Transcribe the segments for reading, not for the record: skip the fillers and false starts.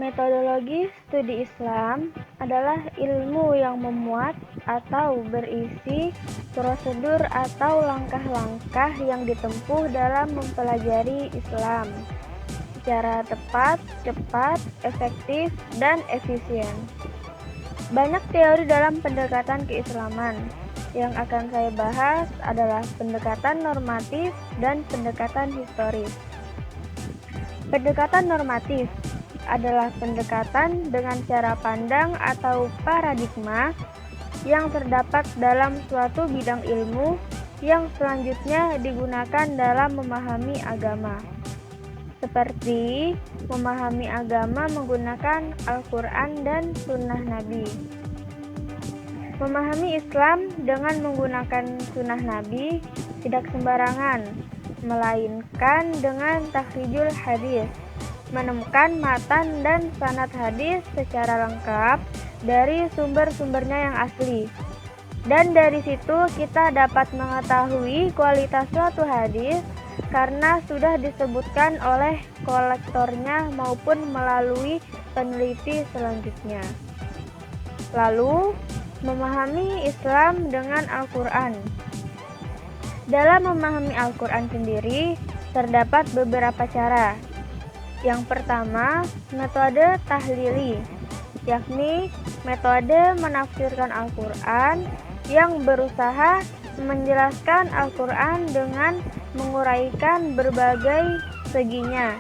Metodologi studi Islam adalah ilmu yang memuat atau berisi prosedur atau langkah-langkah yang ditempuh dalam mempelajari Islam secara tepat, cepat, efektif, dan efisien. Banyak teori dalam pendekatan keislaman. Yang akan saya bahas adalah pendekatan normatif dan pendekatan historis. Pendekatan normatif adalah pendekatan dengan cara pandang atau paradigma yang terdapat dalam suatu bidang ilmu yang selanjutnya digunakan dalam memahami agama. Seperti memahami agama menggunakan Al-Quran dan Sunnah Nabi. Memahami Islam dengan menggunakan Sunnah Nabi tidak sembarangan, melainkan dengan takhrijul hadis, menemukan matan dan sanad hadis secara lengkap dari sumber-sumbernya yang asli. Dan dari situ kita dapat mengetahui kualitas suatu hadis karena sudah disebutkan oleh kolektornya maupun melalui peneliti selanjutnya. Lalu, memahami Islam dengan Al-Quran. Dalam memahami Al-Quran sendiri, terdapat beberapa cara. Yang pertama, metode tahlili, yakni metode menafsirkan Al-Quran yang berusaha menjelaskan Al-Quran dengan menguraikan berbagai seginya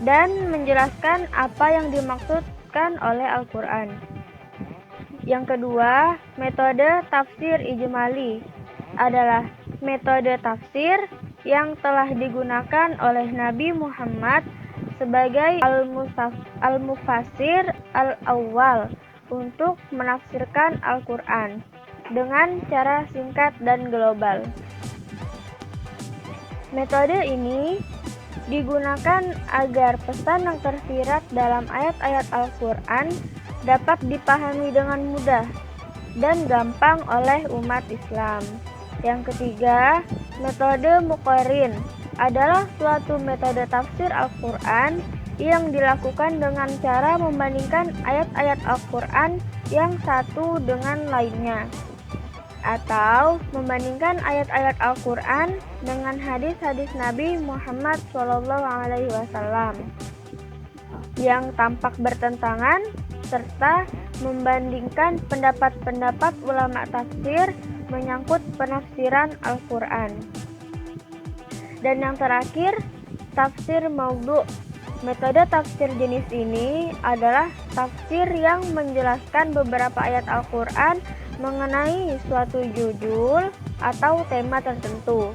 dan menjelaskan apa yang dimaksudkan oleh Al-Quran. Yang kedua, metode tafsir ijmali adalah metode tafsir yang telah digunakan oleh Nabi Muhammad sebagai al-mufassir al-awwal untuk menafsirkan Al-Quran dengan cara singkat dan global. Metode ini digunakan agar pesan yang tersirat dalam ayat-ayat Al-Quran dapat dipahami dengan mudah dan gampang oleh umat Islam. Yang ketiga, metode muqarrin adalah suatu metode tafsir Al-Quran yang dilakukan dengan cara membandingkan ayat-ayat Al-Quran yang satu dengan lainnya, atau membandingkan ayat-ayat Al-Quran dengan hadis-hadis Nabi Muhammad SAW yang tampak bertentangan, serta membandingkan pendapat-pendapat ulama tafsir menyangkut penafsiran Al-Quran. Dan yang terakhir, tafsir maudhu. Metode tafsir jenis ini adalah tafsir yang menjelaskan beberapa ayat Al-Quran mengenai suatu judul atau tema tertentu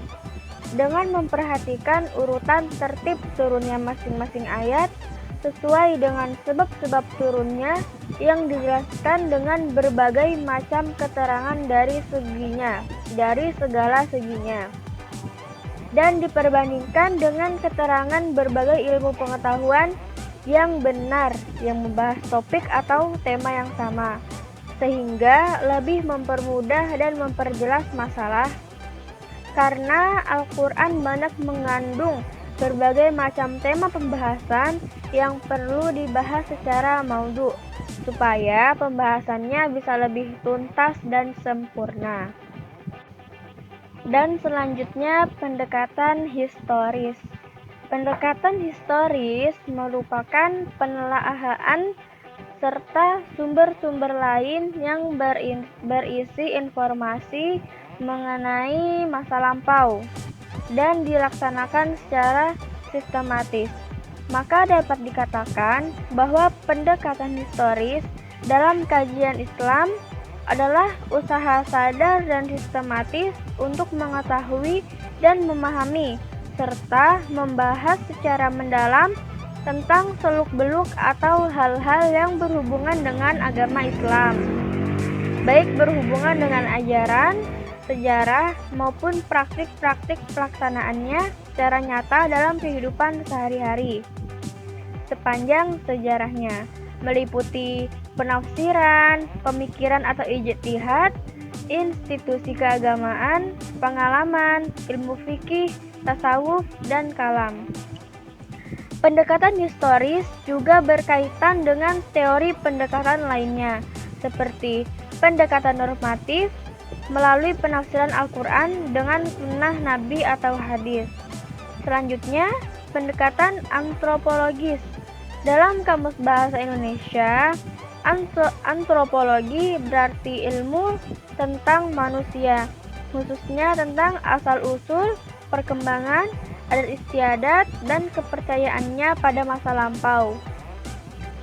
dengan memperhatikan urutan tertib turunnya masing-masing ayat sesuai dengan sebab-sebab turunnya yang dijelaskan dengan berbagai macam keterangan dari segala seginya, dan diperbandingkan dengan keterangan berbagai ilmu pengetahuan yang benar yang membahas topik atau tema yang sama, sehingga lebih mempermudah dan memperjelas masalah. Karena Al-Quran banyak mengandung berbagai macam tema pembahasan yang perlu dibahas secara maudhu, supaya pembahasannya bisa lebih tuntas dan sempurna. Dan selanjutnya, pendekatan historis. Pendekatan historis merupakan penelaahan serta sumber-sumber lain yang berisi informasi mengenai masa lampau dan dilaksanakan secara sistematis. Maka dapat dikatakan bahwa pendekatan historis dalam kajian Islam adalah usaha sadar dan sistematis untuk mengetahui dan memahami serta membahas secara mendalam tentang seluk-beluk atau hal-hal yang berhubungan dengan agama Islam, baik berhubungan dengan ajaran, sejarah, maupun praktik-praktik pelaksanaannya secara nyata dalam kehidupan sehari-hari sepanjang sejarahnya, meliputi penafsiran, pemikiran atau ijtihad, institusi keagamaan, pengalaman, ilmu fikih, tasawuf, dan kalam. Pendekatan historis juga berkaitan dengan teori pendekatan lainnya, seperti pendekatan normatif melalui penafsiran Al-Quran dengan sunnah Nabi atau hadis. Selanjutnya, pendekatan antropologis. Dalam Kamus Bahasa Indonesia, antropologi berarti ilmu tentang manusia, khususnya tentang asal-usul, perkembangan, adat istiadat, dan kepercayaannya pada masa lampau.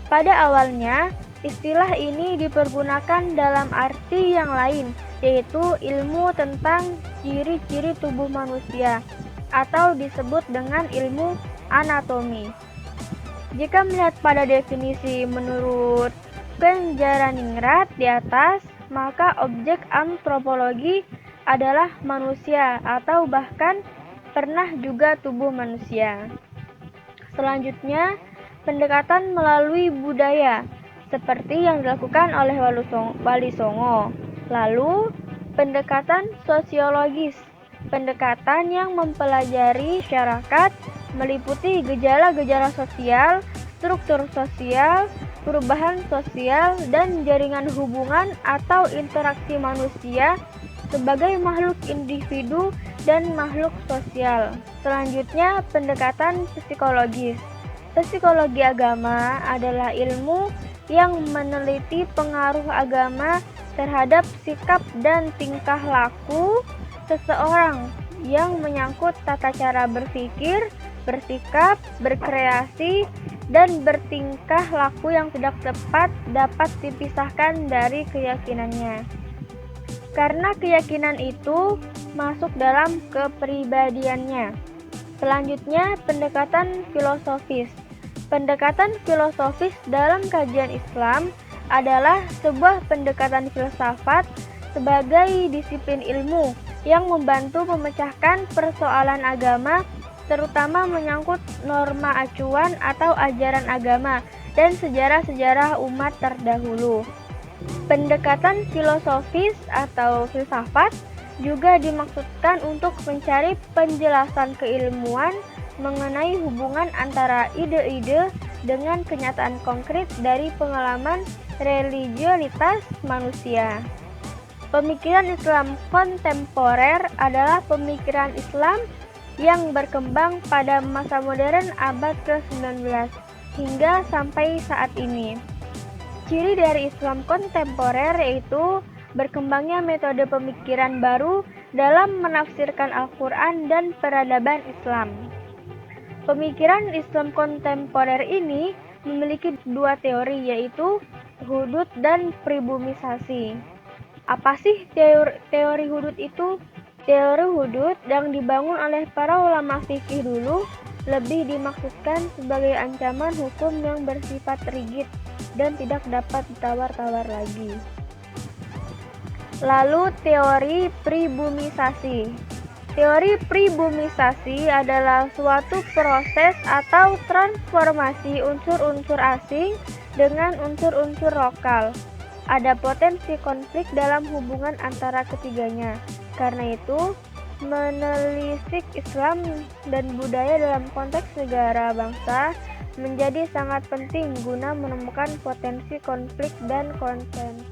Pada awalnya, istilah ini dipergunakan dalam arti yang lain, yaitu ilmu tentang ciri-ciri tubuh manusia, atau disebut dengan ilmu anatomi. Jika melihat pada definisi menurut Genjaraningrat di atas, maka objek antropologi adalah manusia atau bahkan pernah juga tubuh manusia. Selanjutnya, pendekatan melalui budaya, seperti yang dilakukan oleh Wali Songo. Lalu, pendekatan sosiologis, pendekatan yang mempelajari masyarakat, meliputi gejala-gejala sosial, struktur sosial, perubahan sosial, dan jaringan hubungan atau interaksi manusia sebagai makhluk individu dan makhluk sosial. Selanjutnya, pendekatan psikologis. Psikologi agama adalah ilmu yang meneliti pengaruh agama terhadap sikap dan tingkah laku seseorang yang menyangkut tata cara berpikir, bersikap, berkreasi, dan bertingkah laku yang tidak tepat dapat dipisahkan dari keyakinannya. Karena keyakinan itu masuk dalam kepribadiannya. Selanjutnya, pendekatan filosofis. Pendekatan filosofis dalam kajian Islam adalah sebuah pendekatan filsafat sebagai disiplin ilmu yang membantu memecahkan persoalan agama, terutama menyangkut norma acuan atau ajaran agama dan sejarah-sejarah umat terdahulu. Pendekatan filosofis atau filsafat juga dimaksudkan untuk mencari penjelasan keilmuan mengenai hubungan antara ide-ide dengan kenyataan konkret dari pengalaman religiositas manusia. Pemikiran Islam kontemporer adalah pemikiran Islam yang berkembang pada masa modern abad ke-19 hingga sampai saat ini. Ciri dari Islam kontemporer yaitu berkembangnya metode pemikiran baru dalam menafsirkan Al-Quran dan peradaban Islam. Pemikiran Islam kontemporer ini memiliki dua teori, yaitu hudud dan pribumisasi. Apa sih teori hudud itu? Teori hudud yang dibangun oleh para ulama fikih dulu lebih dimaksudkan sebagai ancaman hukum yang bersifat rigid dan tidak dapat ditawar-tawar lagi. Lalu teori pribumisasi. Teori pribumisasi adalah suatu proses atau transformasi unsur-unsur asing dengan unsur-unsur lokal. Ada potensi konflik dalam hubungan antara ketiganya. Karena itu, menelisik Islam dan budaya dalam konteks negara bangsa menjadi sangat penting guna menemukan potensi konflik dan konsensus.